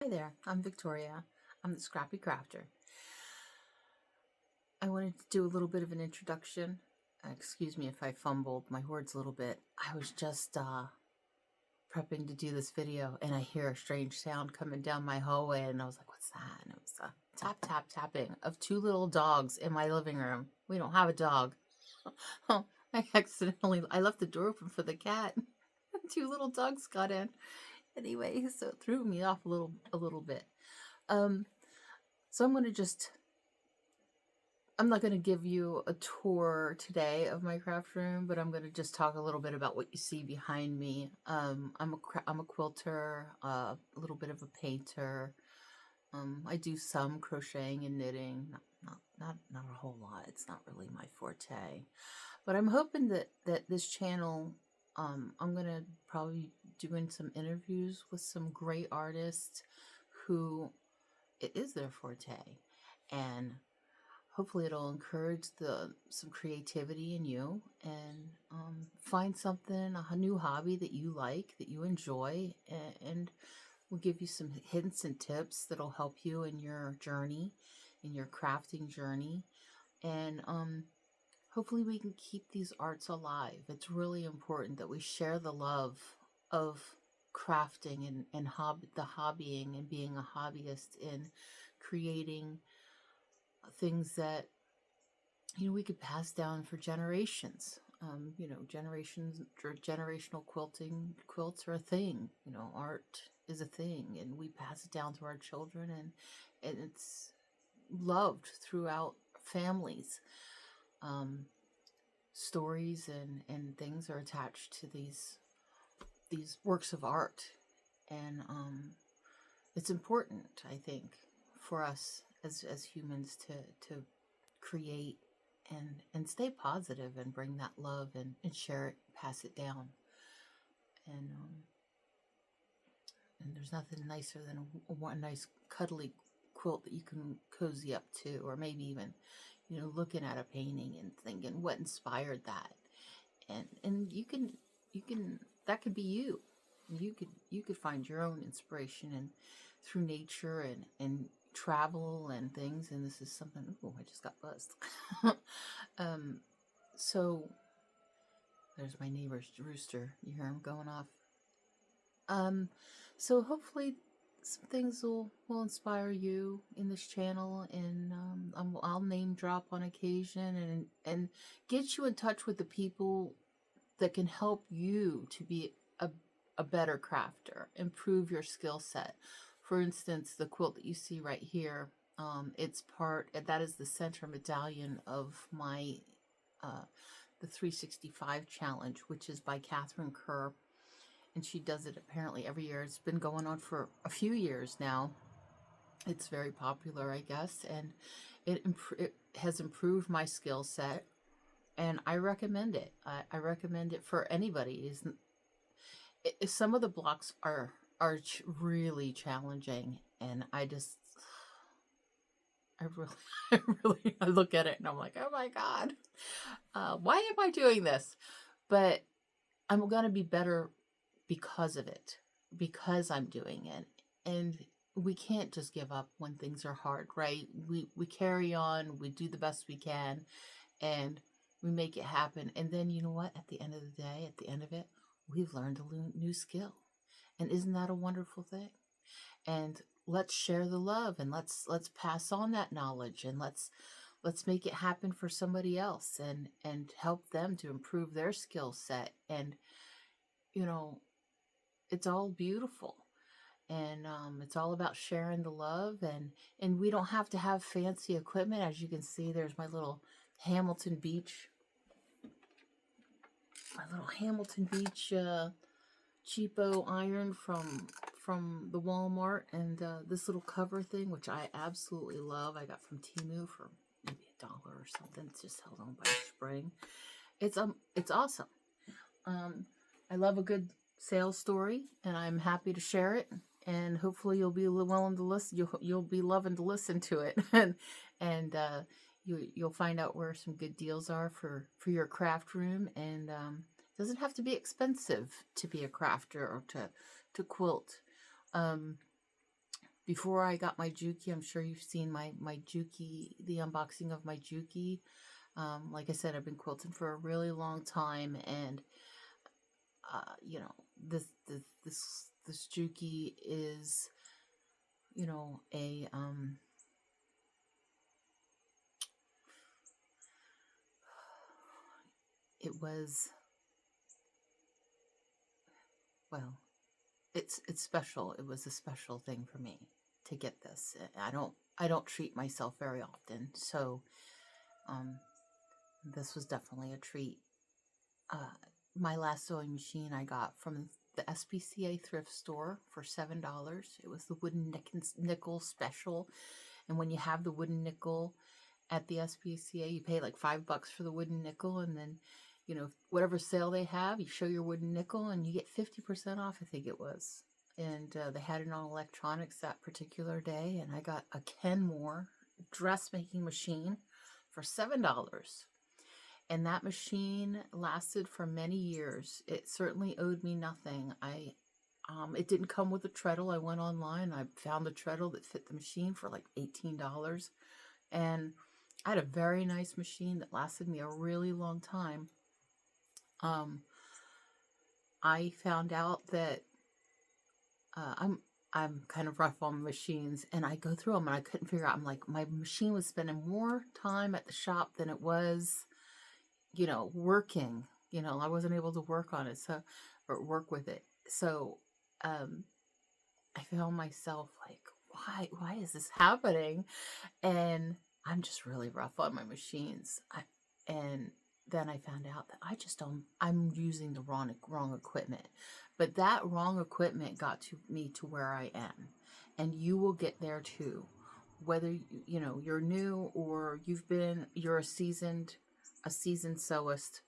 Hi there, I'm Victoria. I'm the Scrappy Crafter. I wanted to do a little bit of an introduction. Excuse me if I fumbled my words a little bit. I was just prepping to do this video and I hear a strange sound coming down my hallway and I was like, what's that? And it was a tap, tap, tapping of two little dogs in my living room. We don't have a dog. I left the door open for the cat. Two little dogs got in. Anyway, so it threw me off a little bit. So I'm not going to give you a tour today of my craft room, but I'm going to just talk a little bit about what you see behind me. I'm a quilter, a little bit of a painter. I do some crocheting and knitting, not a whole lot. It's not really my forte, but I'm hoping that this channel, I'm going to probably doing some interviews with some great artists who it is their forte, and hopefully it'll encourage some creativity in you, and find something, a new hobby that you like, that you enjoy, and we'll give you some hints and tips that'll help you in your journey, in your crafting journey, and hopefully we can keep these arts alive. It's really important that we share the love of crafting and the hobbying and being a hobbyist in creating things that we could pass down for generations. Generational quilts are a thing. Art is a thing, and we pass it down to our children, and it's loved throughout families. Stories and things are attached to these works of art, and it's important, I think, for us as humans to create and stay positive and bring that love and share it, pass it down. And there's nothing nicer than a nice cuddly quilt that you can cozy up to, or maybe even looking at a painting and thinking what inspired that, and you can that could be you. You could find your own inspiration and through nature and travel and things. And this is something. Oh, I just got buzzed. So there's my neighbor's rooster. You hear him going off. So hopefully some things will inspire you in this channel, and I'll name drop on occasion and get you in touch with the people that can help you to be a better crafter, improve your skill set. For instance, the quilt that you see right here, that is the center medallion of my the 365 challenge, which is by Catherine Kerr, and she does it apparently every year. It's been going on for a few years now. It's very popular, I guess, and it has improved my skill set, and I recommend it. I recommend it for anybody. Some of the blocks are really challenging, and I really I look at it and I'm like, oh my God, why am I doing this? But I'm going to be better because of it, because I'm doing it. And we can't just give up when things are hard, right? We carry on, we do the best we can, and we make it happen. And then you know what? At the end of the day, at the end of it, we've learned a new skill. And isn't that a wonderful thing? And let's share the love, and let's pass on that knowledge, and let's make it happen for somebody else, and help them to improve their skill set. And it's all beautiful, and it's all about sharing the love, and we don't have to have fancy equipment. As you can see, there's my little Hamilton Beach cheapo iron from the Walmart, and this little cover thing, which I absolutely love. I got from Temu for maybe $1 or something. It's just held on by a spring. It's awesome. I love a good sales story, and I'm happy to share it. And hopefully you'll be willing to listen. You'll be loving to listen to it, and you'll find out where some good deals are for your craft room. And it doesn't have to be expensive to be a crafter or to quilt. before I got my Juki, I'm sure you've seen my Juki, the unboxing of my Juki. Like I said, I've been quilting for a really long time, and you know, this Juki is, you know, it was, well, it's special. It was a special thing for me to get this. I don't treat myself very often, so um, this was definitely a treat. Uh, my last sewing machine I got from the SPCA thrift store for $7. It was the wooden nickel special, and when you have the wooden nickel at the SPCA, you pay like $5 for the wooden nickel, and then, you know, whatever sale they have, you show your wooden nickel and you get 50% off, I think it was. And they had it on electronics that particular day, and I got a Kenmore dressmaking machine for $7. And that machine lasted for many years. It certainly owed me nothing. It didn't come with a treadle. I went online, I found a treadle that fit the machine for like $18. And I had a very nice machine that lasted me a really long time. I found out that I'm kind of rough on machines, and I go through them and I couldn't figure out. I'm like, my machine was spending more time at the shop than it was, you know, working. You know, I wasn't able to work on it, so, or work with it. So I found myself like, why is this happening? And I'm just really rough on my machines. And then I found out that I'm using the wrong equipment. But that wrong equipment got to me to where I am. And you will get there too. Whether you know you're new or you're a seasoned sewist,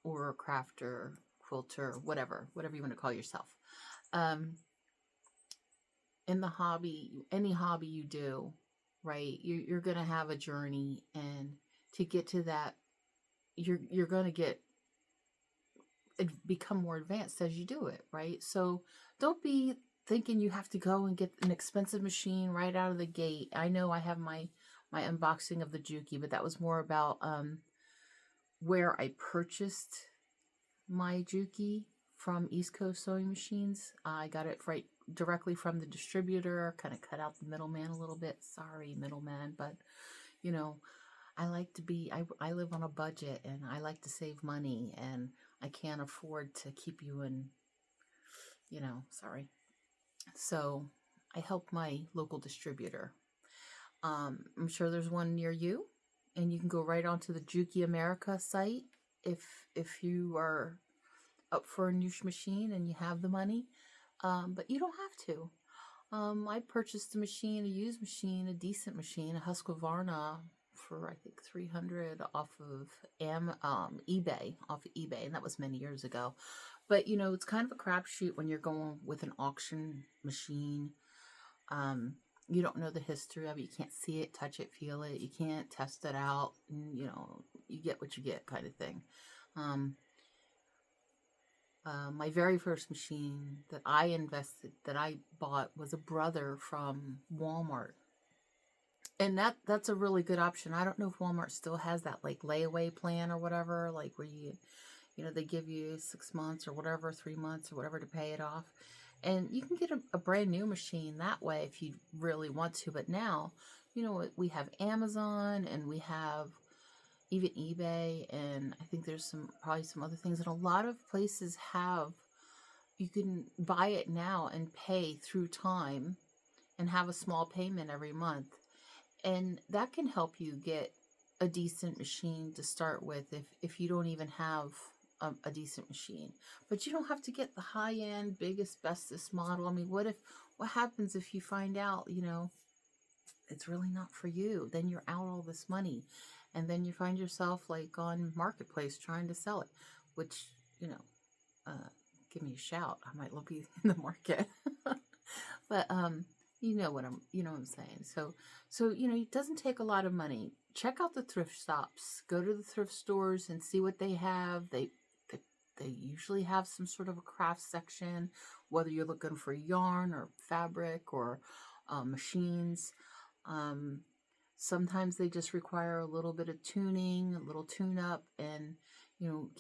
or a crafter, quilter, whatever you want to call yourself. In the hobby, any hobby you do, right, you're going to have a journey, and to get to that, you're going to become more advanced as you do it, right? So don't be thinking you have to go and get an expensive machine right out of the gate. I know I have my unboxing of the Juki, but that was more about where I purchased my Juki from East Coast Sewing Machines. I got it right directly from the distributor, kind of cut out the middleman a little bit. Sorry, middleman, but you know, I like to be, I live on a budget, and I like to save money, and I can't afford to keep you in, you know, sorry. So I help my local distributor. I'm sure there's one near you, and you can go right onto the Juki America site if you are up for a new machine and you have the money, but you don't have to. I purchased a machine, a used machine, a decent machine, a Husqvarna for I think $300 off of eBay, and that was many years ago. But you know, it's kind of a crapshoot when you're going with an auction machine. You don't know the history of it. You can't see it, touch it, feel it. You can't test it out. And, you know, you get what you get, kind of thing. My very first machine that I bought was a brother from Walmart. And that's a really good option. I don't know if Walmart still has that like layaway plan or whatever, like where you know, they give you 6 months or whatever, 3 months or whatever to pay it off. And you can get a brand new machine that way if you really want to. But now, you know, we have Amazon, and we have even eBay, and I think there's probably some other things. And a lot of places you can buy it now and pay through time and have a small payment every month. And that can help you get a decent machine to start with if you don't even have a decent machine. But you don't have to get the high-end, biggest, bestest model. I mean, what happens if you find out, you know, it's really not for you? Then you're out all this money, and then you find yourself like on Marketplace trying to sell it, which, you know, give me a shout. I might be in the market. But you know what I'm saying. So you know, it doesn't take a lot of money. Check out the thrift shops. Go to the thrift stores and see what they have. They They usually have some sort of a craft section, whether you're looking for yarn or fabric or machines. Um, Sometimes they just require a little bit of tuning, a little tune up, and you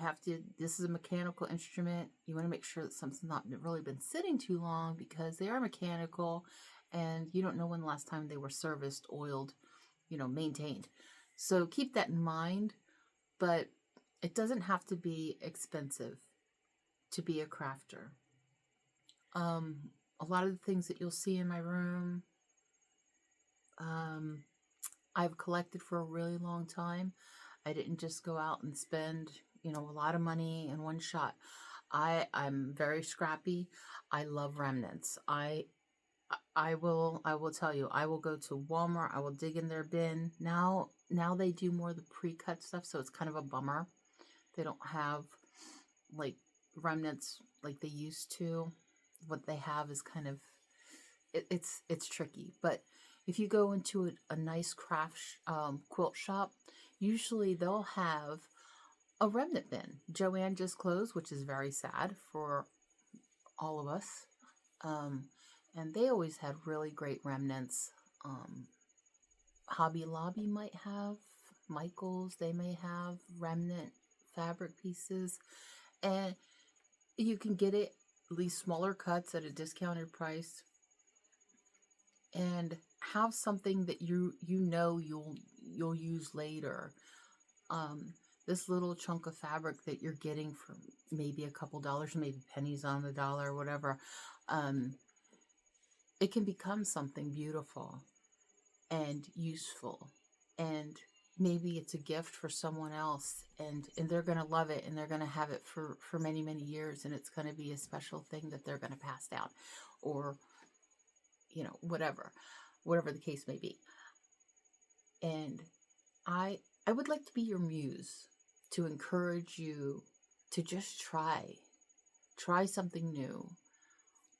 have to, this is a mechanical instrument. You want to make sure that something's not really been sitting too long because they are mechanical and you don't know when the last time they were serviced, oiled, maintained. So keep that in mind, but it doesn't have to be expensive to be a crafter. A lot of the things that you'll see in my room, I've collected for a really long time. I didn't just go out and spend, a lot of money in one shot. I'm very scrappy. I love remnants. I will tell you, I will go to Walmart, I will dig in their bin. Now they do more of the pre-cut stuff, so it's kind of a bummer. They don't have like remnants like they used to. What they have is kind of it's tricky. But if you go into a nice craft quilt shop, usually they'll have a remnant bin. Joanne just closed, which is very sad for all of us. And they always had really great remnants. Hobby Lobby might have, Michaels, they may have remnant fabric pieces. And you can get it at least smaller cuts at a discounted price and have something that you'll use later. This little chunk of fabric that you're getting for maybe a couple dollars, maybe pennies on the dollar or whatever, it can become something beautiful and useful, and maybe it's a gift for someone else, and they're going to love it, and they're going to have it for many years, and it's going to be a special thing that they're going to pass down, or whatever the case may be. And I would like to be your muse, to encourage you to just try something new,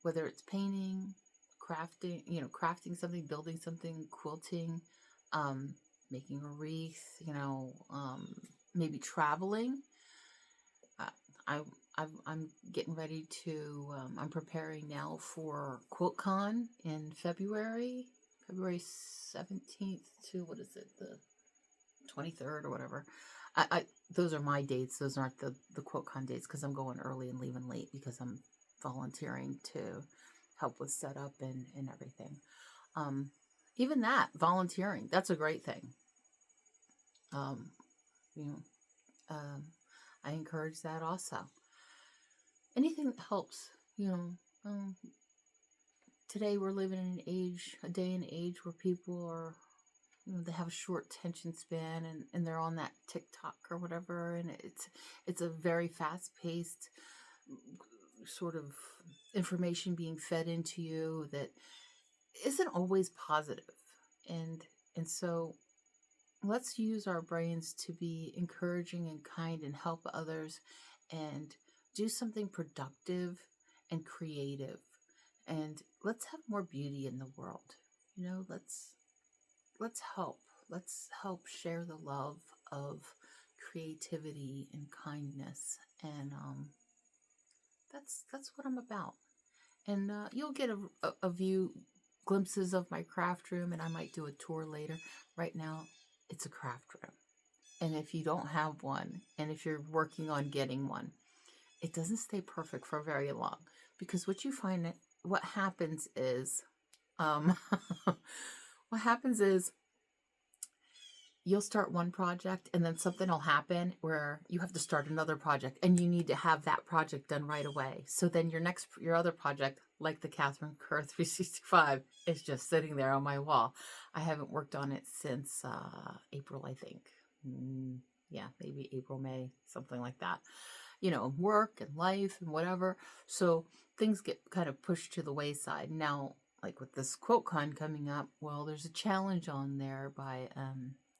whether it's painting, crafting something, building something, quilting, making a wreath, maybe traveling. I'm getting ready to, I'm preparing now for QuiltCon in February 17th to, what is it, the 23rd or whatever. Those are my dates. Those aren't the QuiltCon dates, because I'm going early and leaving late because I'm volunteering to help with setup and everything. Even that, volunteering, that's a great thing. I encourage that also. Anything that helps, today we're living in a day and age where people are, they have a short attention span, and they're on that TikTok or whatever, and it's a very fast-paced sort of information being fed into you that isn't always positive. And so let's use our brains to be encouraging and kind and help others and do something productive and creative. And let's have more beauty in the world. Let's help. Let's help share the love of creativity and kindness. And that's what I'm about. And you'll get a few glimpses of my craft room, and I might do a tour later. Right now, it's a craft room. And if you don't have one, and if you're working on getting one, it doesn't stay perfect for very long, because what happens is you'll start one project, and then something will happen where you have to start another project, and you need to have that project done right away. So then your other project, like the Catherine Kerr 365, is just sitting there on my wall. I haven't worked on it since April, I think. Yeah, maybe April, May, something like that. Work and life and whatever. So things get kind of pushed to the wayside. Now, like with this QuiltCon coming up, well, there's a challenge on there by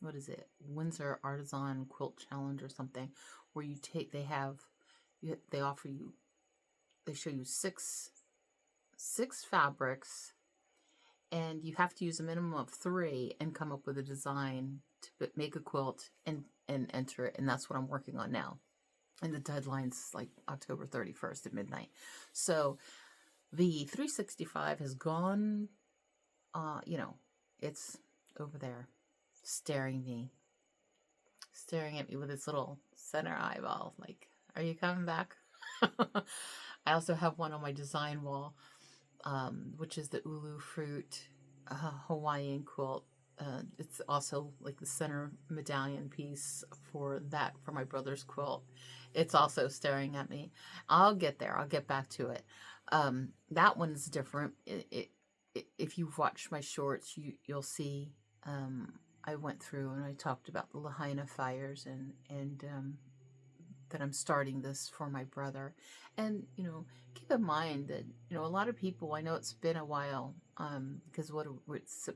what is it? Windsor Artisan Quilt Challenge or something, where they show you six fabrics, and you have to use a minimum of 3 and come up with a design to make a quilt and enter it. And that's what I'm working on now. and the deadline's like October 31st at midnight. So the 365 has gone, you know, it's over there staring at me with its little center eyeball. Like, are you coming back? I also have one on my design wall, which is the ulu fruit Hawaiian quilt. It's also like the center medallion piece for my brother's quilt. It's also staring at me. I'll get there. I'll get back to it. That one's different. If you've watched my shorts, you'll see I went through and I talked about the Lahaina fires and that I'm starting this for my brother. And, keep in mind that, a lot of people, I know it's been a while, because it's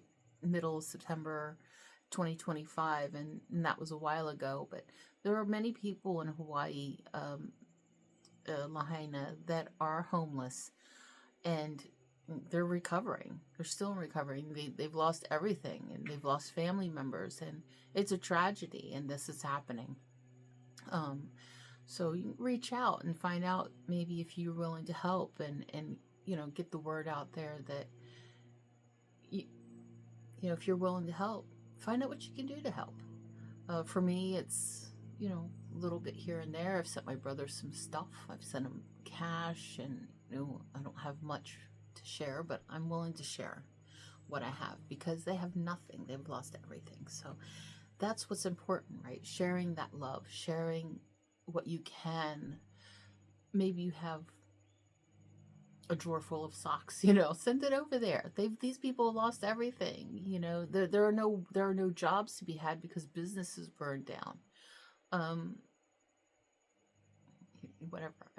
middle of September 2025, and that was a while ago, but there are many people in Hawaii, Lahaina, that are homeless, and they're recovering. They're still recovering. They've lost everything, and they've lost family members, and it's a tragedy, and this is happening. So you reach out and find out maybe if you're willing to help, and get the word out there that if you're willing to help, find out what you can do to help. For me, it's a little bit here and there. I've sent my brother some stuff. I've sent him cash, and I don't have much to share, but I'm willing to share what I have because they have nothing. They've lost everything. So that's what's important, right? Sharing that love, sharing what you can. Maybe you have a drawer full of socks, send it over there. These people have lost everything. There are no jobs to be had because businesses burned down. Whatever.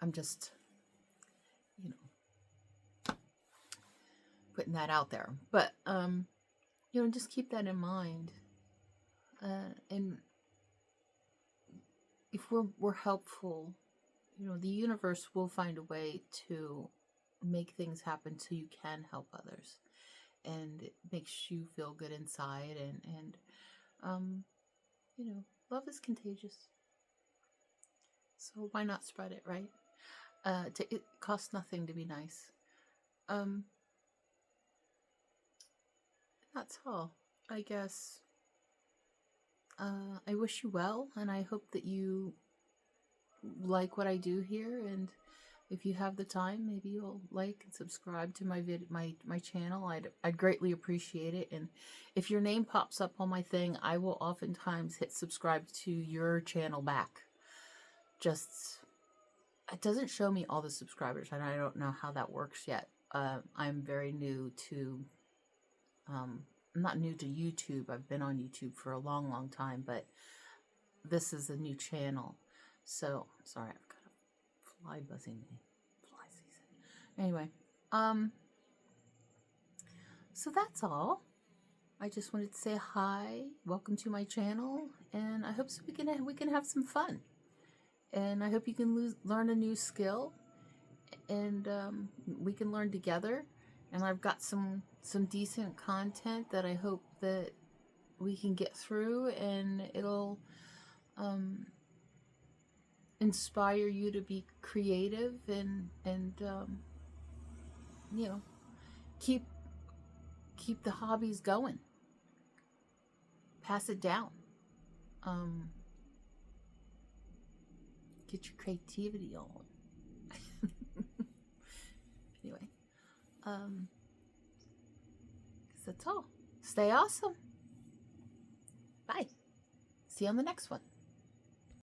I'm just putting that out there. But just keep that in mind. And if we're helpful, the universe will find a way to make things happen so you can help others, and it makes you feel good inside. And love is contagious, so why not spread it, right? It costs nothing to be nice. That's all, I guess. I wish you well, and I hope that you like what I do here, and if you have the time, maybe you'll like and subscribe to my channel. I'd greatly appreciate it. And if your name pops up on my thing, I will oftentimes hit subscribe to your channel back. It doesn't show me all the subscribers, and I don't know how that works yet. I'm very new to I'm not new to YouTube. I've been on YouTube for a long time, but this is a new channel. So, sorry, I've got a fly buzzing me. Fly season. Anyway, so that's all. I just wanted to say hi, welcome to my channel, and I hope we can have some fun. And I hope you can learn a new skill, and we can learn together. And I've got some decent content that I hope that we can get through, and it'll inspire you to be creative and keep the hobbies going. Pass it down. Get your creativity on. Anyway, that's all. Stay awesome. Bye. See you on the next one.